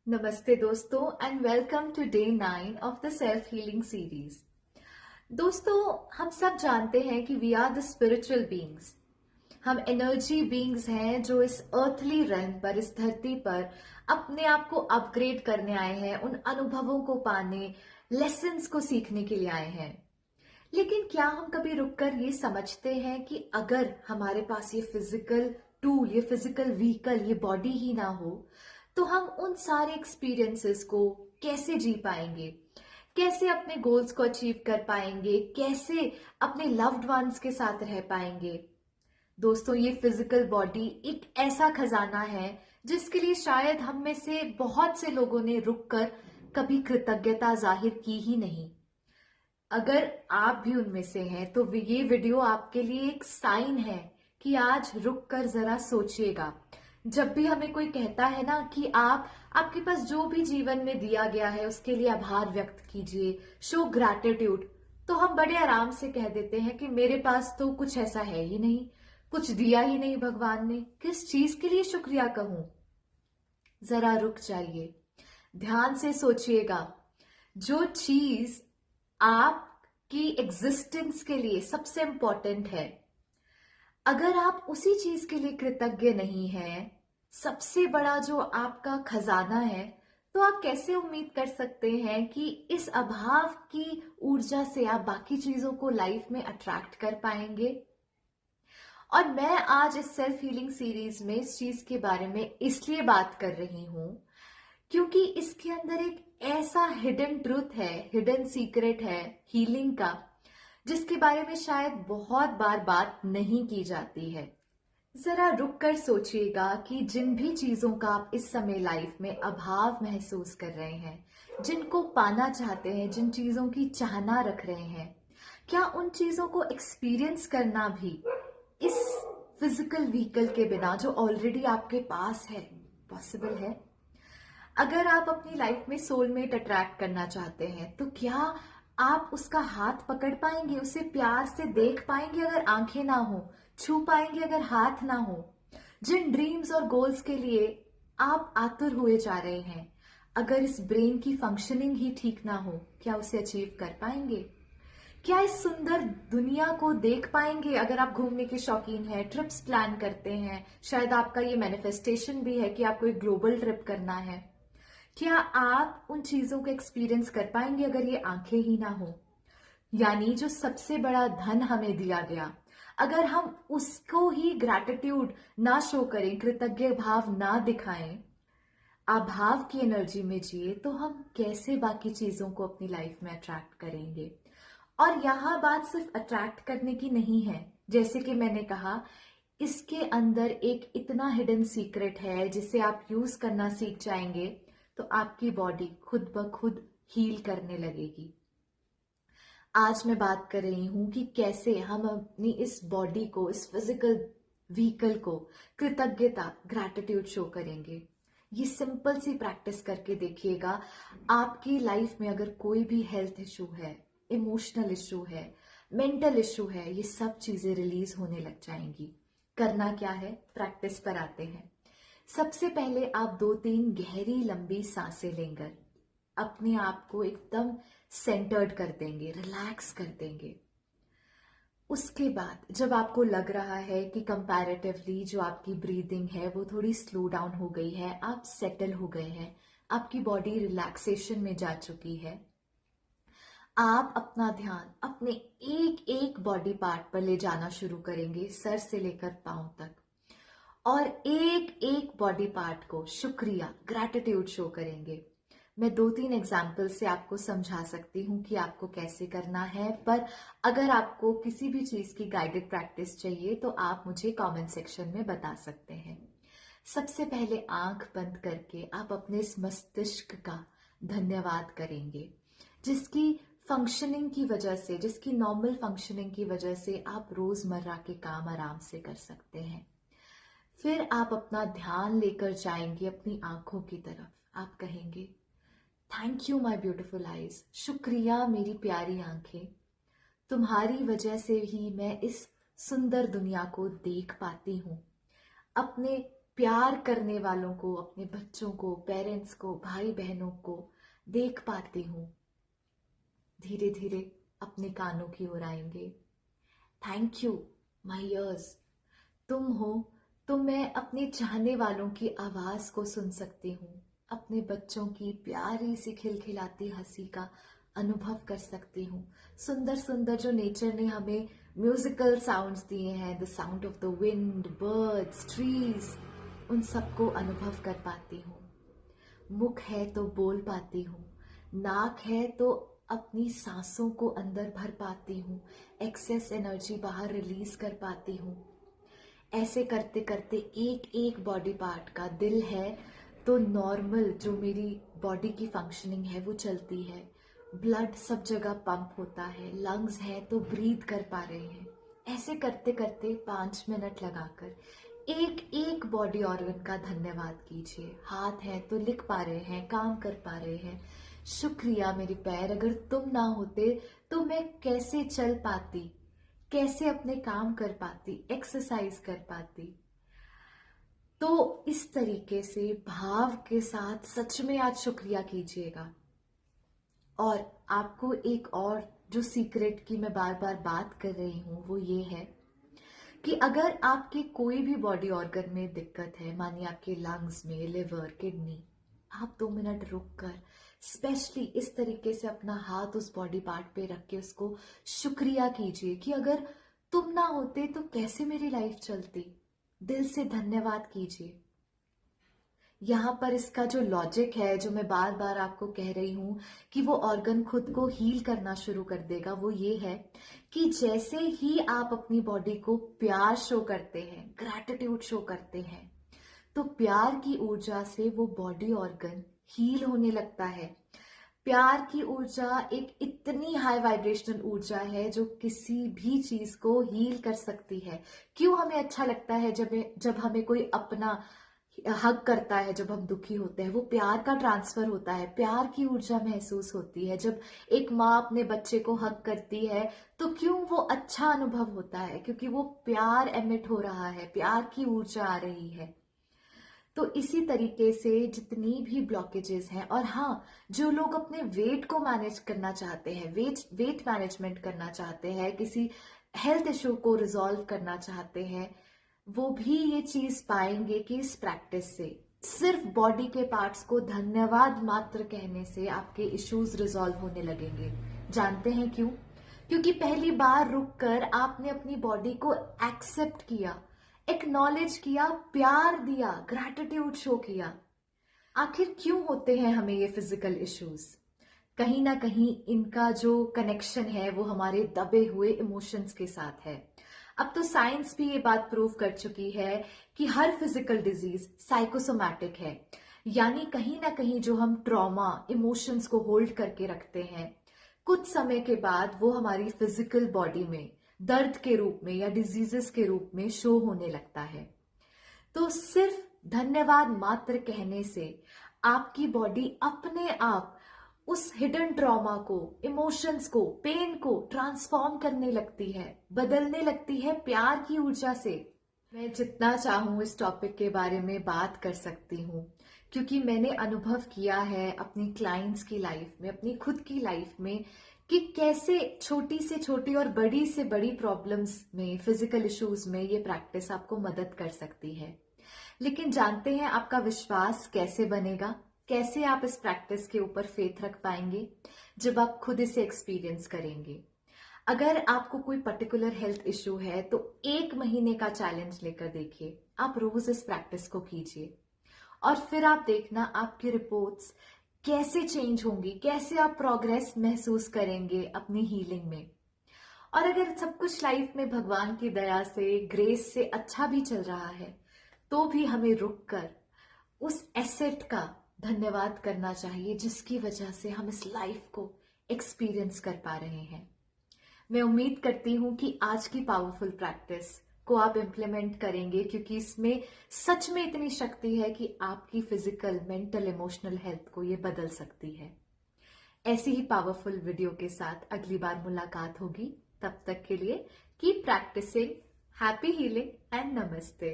नमस्ते दोस्तों and welcome to day 9 of the self healing series. दोस्तों, हम सब जानते हैं कि we are the spiritual beings. हम एनर्जी बीइंग्स हैं जो इस अर्थली रेल्म पर, इस धरती पर अपने आप को अपग्रेड करने आए हैं, उन अनुभवों को पाने, लेसन्स को सीखने के लिए आए हैं। लेकिन क्या हम कभी रुककर ये समझते हैं कि अगर हमारे पास ये फिजिकल टूल, ये फिजिकल व्हीकल, ये बॉडी ही ना हो तो हम उन सारे एक्सपीरियंसेस को कैसे जी पाएंगे, कैसे अपने गोल्स को अचीव कर पाएंगे, कैसे अपने लव्ड वंस के साथ रह पाएंगे। दोस्तों, ये फिजिकल बॉडी एक ऐसा खजाना है जिसके लिए शायद हम में से बहुत से लोगों ने रुककर कभी कृतज्ञता जाहिर की ही नहीं। अगर आप भी उनमें से हैं तो ये वीडियो आपके लिए एक साइन है कि आज रुक कर जरा सोचिएगा। जब भी हमें कोई कहता है ना कि आपके पास जो भी जीवन में दिया गया है उसके लिए आभार व्यक्त कीजिए, शो ग्रैटिट्यूड, तो हम बड़े आराम से कह देते हैं कि मेरे पास तो कुछ ऐसा है ही नहीं, कुछ दिया ही नहीं भगवान ने, किस चीज के लिए शुक्रिया कहूं। जरा रुक जाइए, ध्यान से सोचिएगा। जो चीज आपकी एग्जिस्टेंस के लिए सबसे इंपॉर्टेंट है, अगर आप उसी चीज के लिए कृतज्ञ नहीं हैं, सबसे बड़ा जो आपका खजाना है, तो आप कैसे उम्मीद कर सकते हैं कि इस अभाव की ऊर्जा से आप बाकी चीजों को लाइफ में अट्रैक्ट कर पाएंगे। और मैं आज इस सेल्फ हीलिंग सीरीज में इस चीज के बारे में इसलिए बात कर रही हूं क्योंकि इसके अंदर एक ऐसा हिडन ट्रूथ है, हिडन सीक्रेट है हीलिंग का, जिसके बारे में शायद बहुत बार बात नहीं की जाती है। जरा रुक कर सोचिएगा कि जिन भी चीजों का आप इस समय लाइफ में अभाव महसूस कर रहे हैं, जिनको पाना चाहते हैं, जिन चीजों की चाहना रख रहे हैं, क्या उन चीजों को एक्सपीरियंस करना भी इस फिजिकल व्हीकल के बिना जो ऑलरेडी आपके पास है पॉसिबल है? अगर आप अपनी लाइफ में सोलमेट अट्रैक्ट करना चाहते हैं तो क्या आप उसका हाथ पकड़ पाएंगे, उसे प्यार से देख पाएंगे अगर आंखें ना हो, छू पाएंगे अगर हाथ ना हो? जिन ड्रीम्स और गोल्स के लिए आप आतुर हुए जा रहे हैं, अगर इस ब्रेन की फंक्शनिंग ही ठीक ना हो, क्या उसे अचीव कर पाएंगे? क्या इस सुंदर दुनिया को देख पाएंगे? अगर आप घूमने के शौकीन हैं, ट्रिप्स प्लान करते हैं, शायद आपका ये मैनिफेस्टेशन भी है कि आपको एक ग्लोबल ट्रिप करना है, क्या आप उन चीजों को एक्सपीरियंस कर पाएंगे अगर ये आंखें ही ना हो? यानी जो सबसे बड़ा धन हमें दिया गया, अगर हम उसको ही ग्रैटिट्यूड ना शो करें, कृतज्ञ भाव ना दिखाएं, अभाव की एनर्जी में जिए, तो हम कैसे बाकी चीजों को अपनी लाइफ में अट्रैक्ट करेंगे? और यहाँ बात सिर्फ अट्रैक्ट करने की नहीं है, जैसे कि मैंने कहा, इसके अंदर एक इतना हिडन सीक्रेट है जिसे आप यूज करना सीख जाएंगे तो आपकी बॉडी खुद ब खुद हील करने लगेगी। आज मैं बात कर रही हूं कि कैसे हम अपनी इस बॉडी को, इस फिजिकल व्हीकल को कृतज्ञता, ग्रैटिट्यूड शो करेंगे। ये सिंपल सी प्रैक्टिस करके देखिएगा। आपकी लाइफ में अगर कोई भी हेल्थ इशू है, इमोशनल इशू है, मेंटल इशू है, ये सब चीजें रिलीज होने लग जाएंगी। करना क्या है, प्रैक्टिस पर आते हैं। सबसे पहले आप 2-3 गहरी लंबी सांसें लेंगे, अपने आप को एकदम सेंटर्ड कर देंगे, रिलैक्स कर देंगे। उसके बाद जब आपको लग रहा है कि कंपैरेटिवली जो आपकी ब्रीदिंग है वो थोड़ी स्लो डाउन हो गई है, आप सेटल हो गए हैं, आपकी बॉडी रिलैक्सेशन में जा चुकी है, आप अपना ध्यान अपने एक एक बॉडी पार्ट पर ले जाना शुरू करेंगे, सर से लेकर पांव तक, और एक एक बॉडी पार्ट को शुक्रिया, ग्रैटिट्यूड शो करेंगे। मैं 2-3 एग्जाम्पल से आपको समझा सकती हूँ कि आपको कैसे करना है, पर अगर आपको किसी भी चीज की गाइडेड प्रैक्टिस चाहिए तो आप मुझे कमेंट सेक्शन में बता सकते हैं। सबसे पहले आंख बंद करके आप अपने इस मस्तिष्क का धन्यवाद करेंगे, जिसकी फंक्शनिंग की वजह से, जिसकी नॉर्मल फंक्शनिंग की वजह से आप रोजमर्रा के काम आराम से कर सकते हैं। फिर आप अपना ध्यान लेकर जाएंगे अपनी आंखों की तरफ। आप कहेंगे, thank you my beautiful eyes, शुक्रिया मेरी प्यारी आंखें, तुम्हारी वजह से ही मैं इस सुंदर दुनिया को देख पाती हूँ। अपने प्यार करने वालों को, अपने बच्चों को, पेरेंट्स को, भाई बहनों को देख पाती हूँ, धीरे धीरे अपने कानों की ओर आएंगे। Thank you my years. तुम हो तो मैं अपने चाहने वालों की आवाज को सुन सकती हूँ, अपने बच्चों की प्यारी सी खिलखिलाती हंसी का अनुभव कर सकती हूँ। सुंदर सुंदर जो नेचर ने हमें म्यूजिकल साउंड्स दिए हैं, the sound of the wind, birds, trees, उन सबको अनुभव कर पाती हूँ। मुख है तो बोल पाती हूँ, नाक है तो अपनी सांसों को अंदर भर पाती हूँ, एक्सेस एनर्जी बाहर रिलीज कर पाती हूँ। ऐसे करते करते एक एक बॉडी पार्ट का, दिल है तो नॉर्मल जो मेरी बॉडी की फंक्शनिंग है वो चलती है, ब्लड सब जगह पंप होता है, लंग्स है तो ब्रीथ कर पा रहे हैं। ऐसे करते करते 5 मिनट लगाकर एक एक बॉडी ऑर्गन का धन्यवाद कीजिए। हाथ है तो लिख पा रहे हैं, काम कर पा रहे हैं, शुक्रिया मेरे पैर, अगर तुम ना होते तो मैं कैसे चल पाती, कैसे अपने काम कर पाती, एक्सरसाइज कर पाती। तो इस तरीके से भाव के साथ सच में आज शुक्रिया कीजिएगा। और आपको एक और जो सीक्रेट की मैं बार बार बात कर रही हूं वो ये है कि अगर आपके कोई भी बॉडी ऑर्गन में दिक्कत है, मानिए आपके लंग्स में, लिवर, किडनी, आप 2 मिनट रुक कर स्पेशली इस तरीके से अपना हाथ उस बॉडी पार्ट पे रख के उसको शुक्रिया कीजिए कि अगर तुम ना होते तो कैसे मेरी लाइफ चलती। दिल से धन्यवाद कीजिए। यहाँ पर इसका जो लॉजिक है, जो मैं बार बार आपको कह रही हूं कि वो ऑर्गन खुद को हील करना शुरू कर देगा, वो ये है कि जैसे ही आप अपनी बॉडी को प्यार शो करते हैं, ग्रैटिट्यूड शो करते हैं, तो प्यार की ऊर्जा से वो बॉडी ऑर्गन हील होने लगता है। प्यार की ऊर्जा एक इतनी हाई वाइब्रेशनल ऊर्जा है जो किसी भी चीज को हील कर सकती है। क्यों हमें अच्छा लगता है जब हमें कोई अपना हक करता है, जब हम दुखी होते हैं, वो प्यार का ट्रांसफर होता है, प्यार की ऊर्जा महसूस होती है। जब एक माँ अपने बच्चे को हक करती है तो क्यों वो अच्छा अनुभव होता है, क्योंकि वो प्यार एमिट हो रहा है, प्यार की ऊर्जा आ रही है। तो इसी तरीके से जितनी भी ब्लॉकेजेस हैं, और हाँ, जो लोग अपने वेट को मैनेज करना चाहते हैं, वेट मैनेजमेंट करना चाहते हैं, किसी हेल्थ इशू को रिजॉल्व करना चाहते हैं, वो भी ये चीज पाएंगे कि इस प्रैक्टिस से, सिर्फ बॉडी के पार्ट्स को धन्यवाद मात्र कहने से आपके इश्यूज रिजॉल्व होने लगेंगे। जानते हैं क्यों? क्योंकि पहली बार रुककर आपने अपनी बॉडी को एक्सेप्ट किया, एक्नॉलेज किया, प्यार दिया, ग्रैटिट्यूड शो किया। आखिर क्यों होते हैं हमें ये फिजिकल इश्यूज? कहीं ना कहीं इनका जो कनेक्शन है वो हमारे दबे हुए इमोशंस के साथ है। अब तो साइंस भी ये बात प्रूव कर चुकी है कि हर फिजिकल डिजीज साइकोसोमैटिक है, यानी कहीं ना कहीं जो हम ट्रॉमा, इमोशंस को होल्ड करके रखते हैं, कुछ समय के बाद वो हमारी फिजिकल बॉडी में दर्द के रूप में या डिजीजेस के रूप में शो होने लगता है। तो सिर्फ धन्यवाद मात्र कहने से आपकी बॉडी अपने आप उस हिडन ट्रॉमा को, इमोशंस को, पेन को ट्रांसफॉर्म करने लगती है, बदलने लगती है प्यार की ऊर्जा से। मैं जितना चाहूं इस टॉपिक के बारे में बात कर सकती हूँ, क्योंकि मैंने अनुभव किया है अपनी क्लाइंट्स की लाइफ में, अपनी खुद की लाइफ में, कि कैसे छोटी से छोटी और बड़ी से बड़ी प्रॉब्लम्स में, फिजिकल इश्यूज में ये प्रैक्टिस आपको मदद कर सकती है। लेकिन जानते हैं आपका विश्वास कैसे बनेगा, कैसे आप इस प्रैक्टिस के ऊपर फेथ रख पाएंगे? जब आप खुद इसे एक्सपीरियंस करेंगे। अगर आपको कोई पर्टिकुलर हेल्थ इश्यू है तो 1 महीने का चैलेंज लेकर देखिए, आप रोज इस प्रैक्टिस को कीजिए और फिर आप देखना आपकी रिपोर्ट्स कैसे चेंज होंगी, कैसे आप प्रोग्रेस महसूस करेंगे अपनी हीलिंग में। और अगर सब कुछ लाइफ में भगवान की दया से, ग्रेस से अच्छा भी चल रहा है, तो भी हमें रुककर उस एसेट का धन्यवाद करना चाहिए जिसकी वजह से हम इस लाइफ को एक्सपीरियंस कर पा रहे हैं। मैं उम्मीद करती हूं कि आज की पावरफुल प्रैक्टिस को आप इम्प्लीमेंट करेंगे, क्योंकि इसमें सच में इतनी शक्ति है कि आपकी फिजिकल, मेंटल, इमोशनल हेल्थ को ये बदल सकती है। ऐसी ही पावरफुल वीडियो के साथ अगली बार मुलाकात होगी। तब तक के लिए keep practising, happy healing and नमस्ते।